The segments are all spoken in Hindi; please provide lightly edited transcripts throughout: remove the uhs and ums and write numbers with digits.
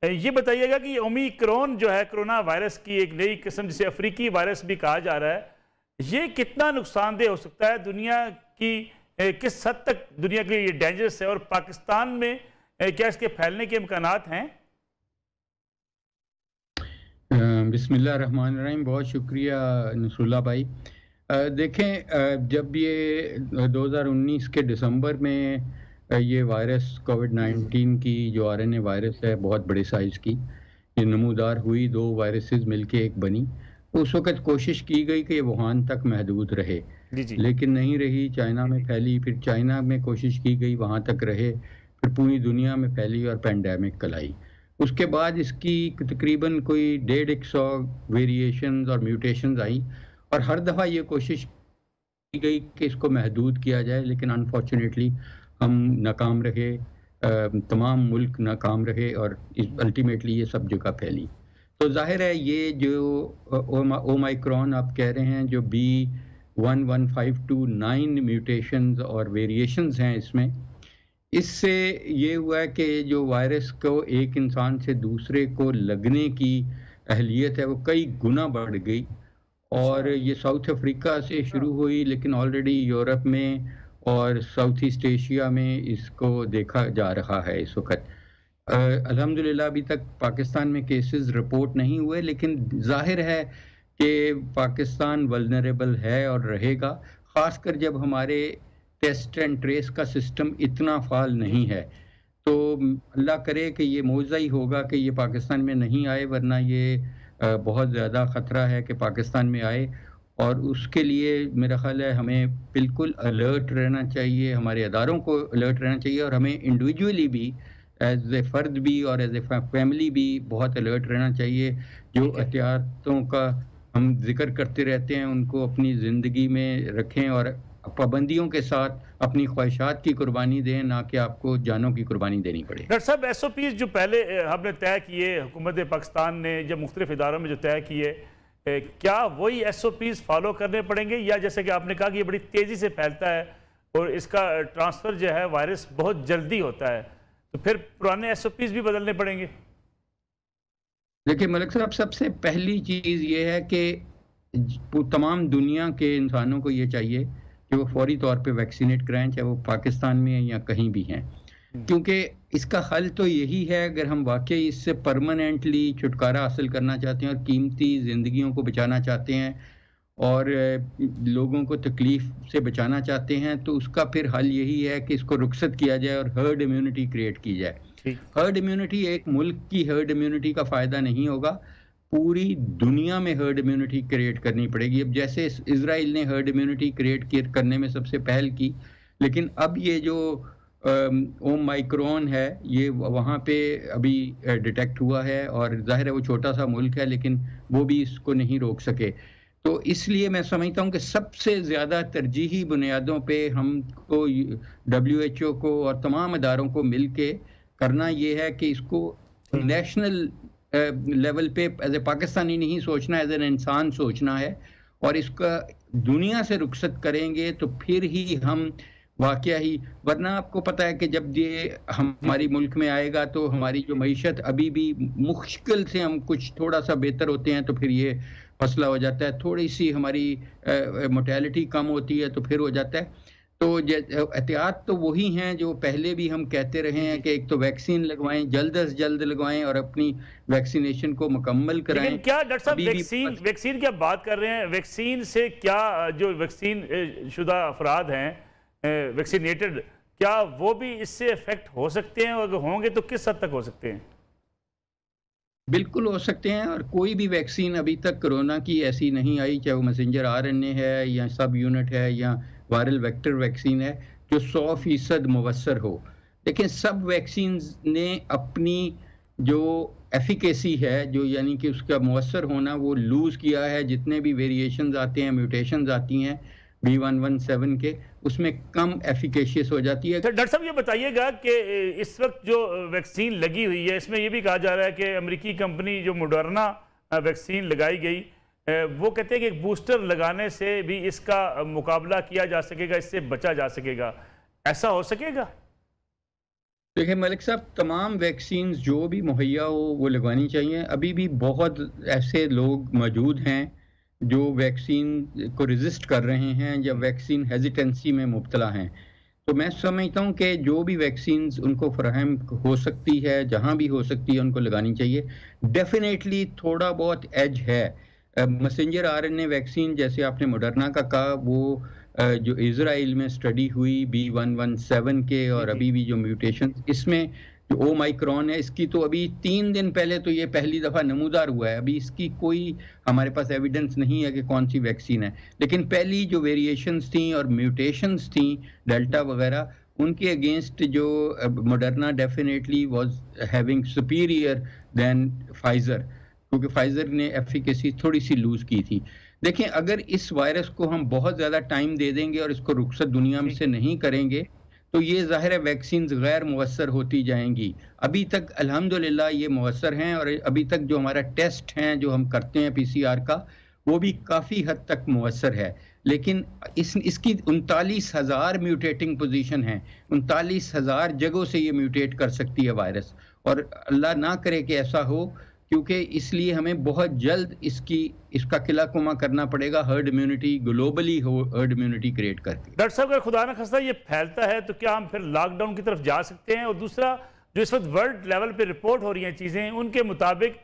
ये बताइएगा कि ओमिक्रॉन जो है कोरोना वायरस की एक नई किस्म, जिसे अफ्रीकी वायरस भी कहा जा रहा है, ये कितना नुकसानदेह हो सकता है दुनिया की, किस हद तक दुनिया के लिए डेंजरस है, और पाकिस्तान में क्या इसके फैलने के इम्कानात हैं? बिस्मिल्लाह रहमान रहीम। बहुत शुक्रिया नसरुल्लाह भाई। देखें, जब ये 2019 के दिसंबर में ये वायरस कोविड-19 की जो आरएनए वायरस है, बहुत बड़े साइज़ की ये नमूदार हुई, 2 वायरसेस मिलके एक बनी। उस वक़्त कोशिश की गई कि ये वुहान तक महदूद रहे, लेकिन नहीं रही, चाइना में फैली, फिर चाइना में कोशिश की गई वहाँ तक रहे, फिर पूरी दुनिया में फैली और पैंडेमिक कलाई। उसके बाद इसकी तकरीबन कोई 150 वेरिएशंस और म्यूटेशंस आई, और हर दफ़ा ये कोशिश की गई कि इसको महदूद किया जाए, लेकिन अनफॉर्चुनेटली हम नाकाम रहे, तमाम मुल्क नाकाम रहे और अल्टीमेटली ये सब जगह फैली। तो जाहिर है ये जो ओमाइक्रॉन आप कह रहे हैं, जो B11529 म्यूटेशंस और वेरिएशंस हैं इसमें, इससे ये हुआ है कि जो वायरस को एक इंसान से दूसरे को लगने की अहलियत है वो कई गुना बढ़ गई, और ये साउथ अफ्रीका से शुरू हुई, लेकिन ऑलरेडी यूरोप में और साउथ ईस्ट एशिया में इसको देखा जा रहा है इस वक्त। अल्हम्दुलिल्लाह अभी तक पाकिस्तान में केसेस रिपोर्ट नहीं हुए, लेकिन जाहिर है कि पाकिस्तान वल्नरेबल है और रहेगा, ख़ासकर जब हमारे टेस्ट एंड ट्रेस का सिस्टम इतना फाल नहीं है। तो अल्लाह करे कि ये मौज़ा ही होगा कि ये पाकिस्तान में नहीं आए, वरना ये बहुत ज़्यादा ख़तरा है कि पाकिस्तान में आए, और उसके लिए मेरा ख़्याल है हमें बिल्कुल अलर्ट रहना चाहिए, हमारे अदारों को अलर्ट रहना चाहिए, और हमें इंडिविजुअली भी एज ए फ़र्द भी और एज ए फैमिली भी बहुत अलर्ट रहना चाहिए। जो एहतियातों का हम जिक्र करते रहते हैं उनको अपनी ज़िंदगी में रखें, और पाबंदियों के साथ अपनी ख्वाहिशात की कुर्बानी दें, ना कि आपको जानों की कुर्बानी देनी पड़े। डॉक्टर साहब, SOPs जो पहले हमने तय किए, हुकूमत पाकिस्तान ने जब मुख्तलिफ इदारों में जो तय किए, क्या वही SOPs फॉलो करने पड़ेंगे, या जैसे कि आपने कहा कि ये बड़ी तेज़ी से फैलता है और इसका ट्रांसफ़र जो है वायरस बहुत जल्दी होता है, तो फिर पुराने SOPs भी बदलने पड़ेंगे? देखिए मलिक साहब, सबसे पहली चीज़ ये है कि तमाम दुनिया के इंसानों को ये चाहिए कि वो फौरी तौर पे वैक्सीनेट कराएं, चाहे वो पाकिस्तान में या कहीं भी हैं, क्योंकि इसका हल तो यही है, अगर हम वाकई इससे परमानेंटली छुटकारा हासिल करना चाहते हैं और कीमती ज़िंदगियों को बचाना चाहते हैं और लोगों को तकलीफ़ से बचाना चाहते हैं, तो उसका फिर हल यही है कि इसको रुखसत किया जाए और हर्ड इम्यूनिटी क्रिएट की जाए। हर्ड इम्यूनिटी एक मुल्क की हर्ड इम्यूनिटी का फ़ायदा नहीं होगा, पूरी दुनिया में हर्ड इम्यूनिटी क्रिएट करनी पड़ेगी। अब जैसे इजराइल ने हर्ड इम्यूनिटी क्रिएट करने में सबसे पहल की, लेकिन अब ये जो ओमाइक्रॉन है ये वहाँ पे अभी डिटेक्ट हुआ है, और जाहिर है वो छोटा सा मुल्क है, लेकिन वो भी इसको नहीं रोक सके। तो इसलिए मैं समझता हूँ कि सबसे ज़्यादा तरजीही बुनियादों पे हमको WHO को और तमाम इदारों को मिल के करना ये है कि इसको नेशनल लेवल पे एज ए पाकिस्तानी नहीं सोचना, एज एन इंसान सोचना है, और इसका दुनिया से रुखसत करेंगे तो फिर ही हम वाकया ही, वरना आपको पता है कि जब ये हमारी मुल्क में आएगा तो हमारी जो मईशत अभी भी मुश्किल से हम कुछ थोड़ा सा बेहतर होते हैं तो फिर ये मसला हो जाता है, थोड़ी सी हमारी मोर्टेलिटी कम होती है तो फिर हो जाता है। तो एहतियात तो वही हैं जो पहले भी हम कहते रहे हैं कि एक तो वैक्सीन लगवाएं, जल्द से जल्द लगवाएं और अपनी वैक्सीनेशन को मुकम्मल कराएं। लेकिन क्या डॉक्टर साहब वैक्सीन की आप बात कर रहे हैं, वैक्सीन से क्या जो वैक्सीन शुदा अफराद हैं, वैक्सीनेटेड, क्या वो भी इससे इफेक्ट हो सकते हैं, और अगर होंगे तो किस हद तक हो सकते हैं? बिल्कुल हो सकते हैं, और कोई भी वैक्सीन अभी तक कोरोना की ऐसी नहीं आई, चाहे वो मैसेंजर RNA है या सब यूनिट है या वायरल वेक्टर वैक्सीन है, जो 100% मुवस्सर हो। लेकिन सब वैक्सीन ने अपनी जो एफिकेसी है, जो यानी कि उसका मुवस्सर होना, वो लूज़ किया है। जितने भी वेरिएशंस आते हैं, म्यूटेशंस आती हैं B117 के, उसमें कम एफिकेशियस हो जाती है। डॉक्टर साहब ये बताइएगा कि इस वक्त जो वैक्सीन लगी हुई है, इसमें ये भी कहा जा रहा है कि अमेरिकी कंपनी जो मॉडर्ना वैक्सीन लगाई गई, वो कहते हैं कि एक बूस्टर लगाने से भी इसका मुकाबला किया जा सकेगा, इससे बचा जा सकेगा, ऐसा हो सकेगा? देखिए मलिक साहब, तमाम वैक्सीन जो भी मुहैया हो वो लगवानी चाहिए। अभी भी बहुत ऐसे लोग मौजूद हैं जो वैक्सीन को रेजिस्ट कर रहे हैं या वैक्सीन हेजिटेंसी में मुब्तला हैं। तो मैं समझता हूँ कि जो भी वैक्सीन उनको फराहम हो सकती है, जहाँ भी हो सकती है, उनको लगानी चाहिए। डेफिनेटली थोड़ा बहुत एज है। मैसेंजर आरएनए वैक्सीन जैसे आपने मॉडर्ना का कहा, वो जो इजराइल में स्टडी हुई B117 के, और अभी भी जो म्यूटेशन इसमें जो ओमाइक्रॉन है, इसकी तो अभी 3 दिन पहले तो ये पहली दफ़ा नमूदार हुआ है। अभी इसकी कोई हमारे पास एविडेंस नहीं है कि कौन सी वैक्सीन है, लेकिन पहली जो वेरिएशंस थी और म्यूटेशंस थी डेल्टा वगैरह, उनके अगेंस्ट जो Moderna definitely was having superior than Pfizer, क्योंकि फाइजर ने एफिकेसी थोड़ी सी लूज की थी। देखें, अगर इस वायरस को हम बहुत ज़्यादा टाइम दे देंगे और इसको रुखसत दुनिया में से नहीं करेंगे तो ये ज़ाहिर है वैक्सीन गैर मुअस्सर होती जाएंगी। अभी तक अल्हम्दुलिल्लाह ये मुअस्सर हैं, और अभी तक जो हमारा टेस्ट हैं जो हम करते हैं PCR का, वो भी काफ़ी हद तक मुअस्सर है। लेकिन इसकी 39,000 म्यूटेटिंग पोजीशन हैं, 39,000 जगहों से ये म्यूटेट कर सकती है वायरस, और अल्लाह ना करे कि ऐसा हो, क्योंकि इसलिए हमें बहुत जल्द इसका किला कुमा करना पड़ेगा, हर्ड इम्यूनिटी ग्लोबली हो, हर्ड इम्यूनिटी क्रिएट करके। डॉक्टर साहब, अगर खुदा न खास्ता ये फैलता है तो क्या हम फिर लॉकडाउन की तरफ जा सकते हैं? और दूसरा, जो इस वक्त वर्ल्ड लेवल पे रिपोर्ट हो रही हैं चीज़ें, उनके मुताबिक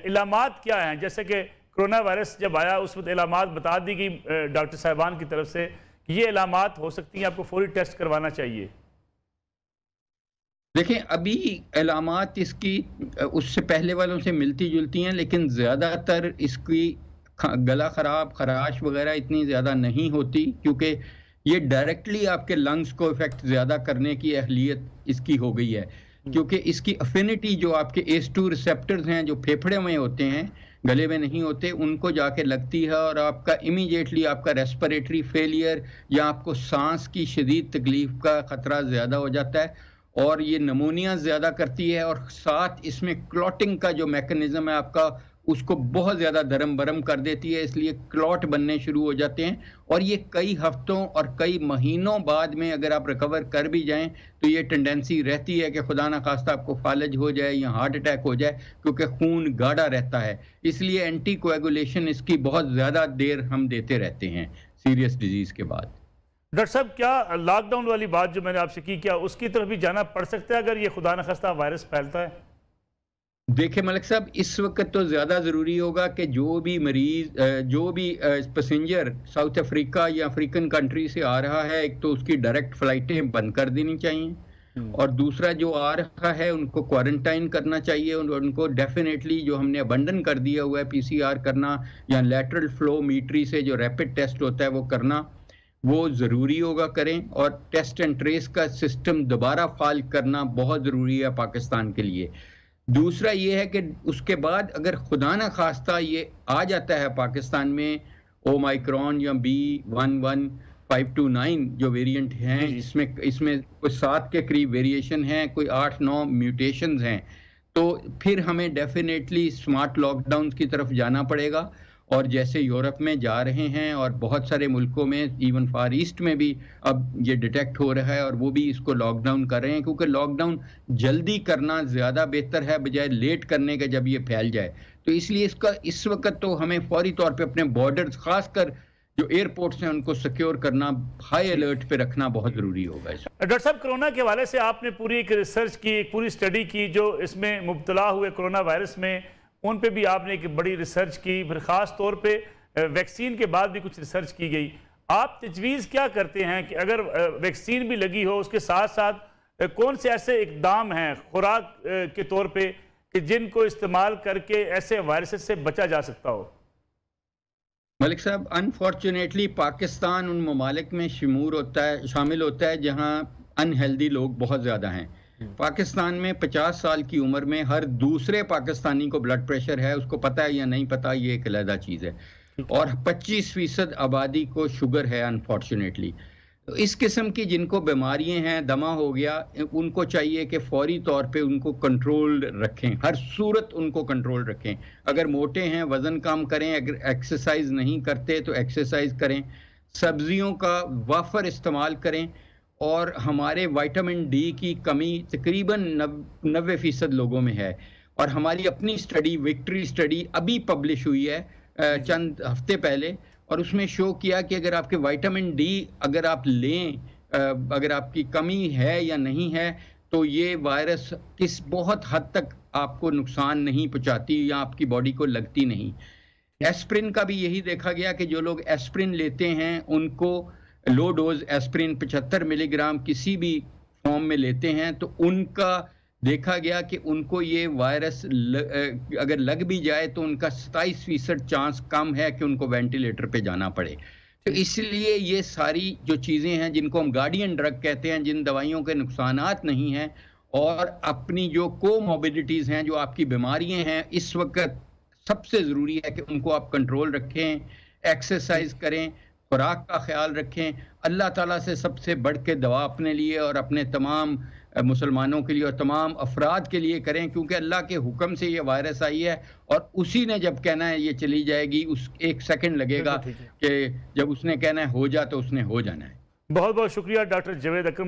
इलामात क्या हैं? जैसे कि कोरोना वायरस जब आया उस वक्त इलामात बता दी गई डॉक्टर साहिबान की तरफ से कि ये इलामात हो सकती हैं, आपको फौरी टेस्ट करवाना चाहिए। देखें, अभी अलामात इसकी उससे पहले वालों से मिलती जुलती हैं, लेकिन ज़्यादातर इसकी गला ख़राब, खराश वगैरह इतनी ज़्यादा नहीं होती, क्योंकि ये डायरेक्टली आपके लंग्स को इफेक्ट ज़्यादा करने की अहलियत इसकी हो गई है। क्योंकि इसकी अफिनिटी जो आपके ACE2 रिसेप्टर्स हैं जो फेफड़े में होते हैं, गले में नहीं होते, उनको जाके लगती है, और आपका इमीडिएटली आपका रेस्पिरेटरी फेलियर या आपको सांस की शदीद तकलीफ का ख़तरा ज़्यादा हो जाता है, और ये नमोनिया ज़्यादा करती है, और साथ इसमें क्लॉटिंग का जो मैकेनिज्म है आपका, उसको बहुत ज़्यादा दरम बरम कर देती है, इसलिए क्लॉट बनने शुरू हो जाते हैं, और ये कई हफ्तों और कई महीनों बाद में अगर आप रिकवर कर भी जाएं तो ये टेंडेंसी रहती है कि खुदा ना खास्ता आपको फालज हो जाए या हार्ट अटैक हो जाए, क्योंकि खून गाढ़ा रहता है। इसलिए एंटी कोएगुलेशन इसकी बहुत ज़्यादा देर हम देते रहते हैं सीरियस डिजीज़ के बाद। डॉक्टर साहब, क्या लॉकडाउन वाली बात जो मैंने आपसे की, क्या उसकी तरफ भी जाना पड़ सकता है अगर ये खुदा न खास्ता वायरस फैलता है? देखिए मलिक साहब, इस वक्त तो ज़्यादा ज़रूरी होगा कि जो भी मरीज, जो भी पैसेंजर साउथ अफ्रीका या अफ्रीकन कंट्री से आ रहा है, एक तो उसकी डायरेक्ट फ़्लाइटें बंद कर देनी चाहिए, और दूसरा जो आ रहा है उनको क्वारंटाइन करना चाहिए, उनको डेफिनेटली जो हमने अबंडन कर दिया हुआ है PCR करना या लैटरल फ्लो मीट्री से जो रैपिड टेस्ट होता है वो करना, वो ज़रूरी होगा करें। और टेस्ट एंड ट्रेस का सिस्टम दोबारा फाल करना बहुत ज़रूरी है पाकिस्तान के लिए। दूसरा ये है कि उसके बाद अगर खुदा ना खास्ता ये आ जाता है पाकिस्तान में ओमाइक्रॉन या B11529 जो वेरिएंट हैं, इसमें कोई 7 के करीब वेरिएशन हैं, कोई 8-9 म्यूटेशंस हैं, तो फिर हमें डेफिनेटली स्मार्ट लॉकडाउन की तरफ जाना पड़ेगा। और जैसे यूरोप में जा रहे हैं और बहुत सारे मुल्कों में, इवन फार ईस्ट में भी अब ये डिटेक्ट हो रहा है, और वो भी इसको लॉकडाउन कर रहे हैं, क्योंकि लॉकडाउन जल्दी करना ज़्यादा बेहतर है बजाय लेट करने के जब ये फैल जाए। तो इसलिए इसका इस वक्त तो हमें फौरी तौर पे अपने बॉर्डर्स, खासकर जो एयरपोर्ट्स हैं, उनको सिक्योर करना, हाई अलर्ट पे रखना बहुत ज़रूरी होगा। डॉक्टर साहब, कोरोना के हवाले से आपने पूरी एक रिसर्च की, एक पूरी स्टडी की, जो इसमें मुब्तला हुए कोरोना वायरस में, उन पे भी आपने एक बड़ी रिसर्च की, फिर ख़ास तौर पे वैक्सीन के बाद भी कुछ रिसर्च की गई। आप तजवीज़ क्या करते हैं कि अगर वैक्सीन भी लगी हो, उसके साथ साथ कौन से ऐसे इकदाम हैं खुराक के तौर पे कि जिनको इस्तेमाल करके ऐसे वायरस से बचा जा सकता हो? मलिक साहब, अनफॉर्चुनेटली पाकिस्तान उन ममालिक में शामिल होता है जहाँ अनहेल्दी लोग बहुत ज़्यादा हैं। पाकिस्तान में 50 साल की उम्र में हर दूसरे पाकिस्तानी को ब्लड प्रेशर है, उसको पता है या नहीं पता, ये एक अलग चीज़ है, और 25% आबादी को शुगर है अनफॉर्चुनेटली। तो इस किस्म की जिनको बीमारियां हैं, दमा हो गया, उनको चाहिए कि फौरी तौर पे उनको कंट्रोल रखें, हर सूरत उनको कंट्रोल रखें। अगर मोटे हैं वज़न कम करें, अगर एक्सरसाइज नहीं करते तो एक्सरसाइज करें, सब्जियों का वाफर इस्तेमाल करें, और हमारे विटामिन डी की कमी तकरीबन 90% लोगों में है। और हमारी अपनी स्टडी, विक्ट्री स्टडी अभी पब्लिश हुई है चंद हफ्ते पहले, और उसमें शो किया कि अगर आपके विटामिन डी अगर आप लें, अगर आपकी कमी है या नहीं है, तो ये वायरस किस बहुत हद तक आपको नुकसान नहीं पहुंचाती या आपकी बॉडी को लगती नहीं। एस्प्रिन का भी यही देखा गया कि जो लोग एस्प्रिन लेते हैं उनको लो डोज एस्प्रिन 75 मिलीग्राम किसी भी फॉर्म में लेते हैं, तो उनका देखा गया कि उनको ये वायरस अगर लग भी जाए तो उनका 27% चांस कम है कि उनको वेंटिलेटर पे जाना पड़े। तो इसलिए ये सारी जो चीज़ें हैं जिनको हम गार्डियन ड्रग कहते हैं, जिन दवाइयों के नुकसानात नहीं हैं, और अपनी जो कोमॉर्बिडिटीज़ हैं, जो आपकी बीमारियां हैं, इस वक्त सबसे ज़रूरी है कि उनको आप कंट्रोल रखें, एक्सरसाइज करें, खुराक का ख्याल रखें, अल्लाह ताला से सबसे बढ़ के दुआ अपने लिए और अपने तमाम मुसलमानों के लिए और तमाम अफराद के लिए करें, क्योंकि अल्लाह के हुक्म से ये वायरस आई है और उसी ने जब कहना है ये चली जाएगी, उस 1 सेकंड लगेगा कि जब उसने कहना है हो जा तो उसने हो जाना है। बहुत बहुत शुक्रिया डॉक्टर जावेद अकरम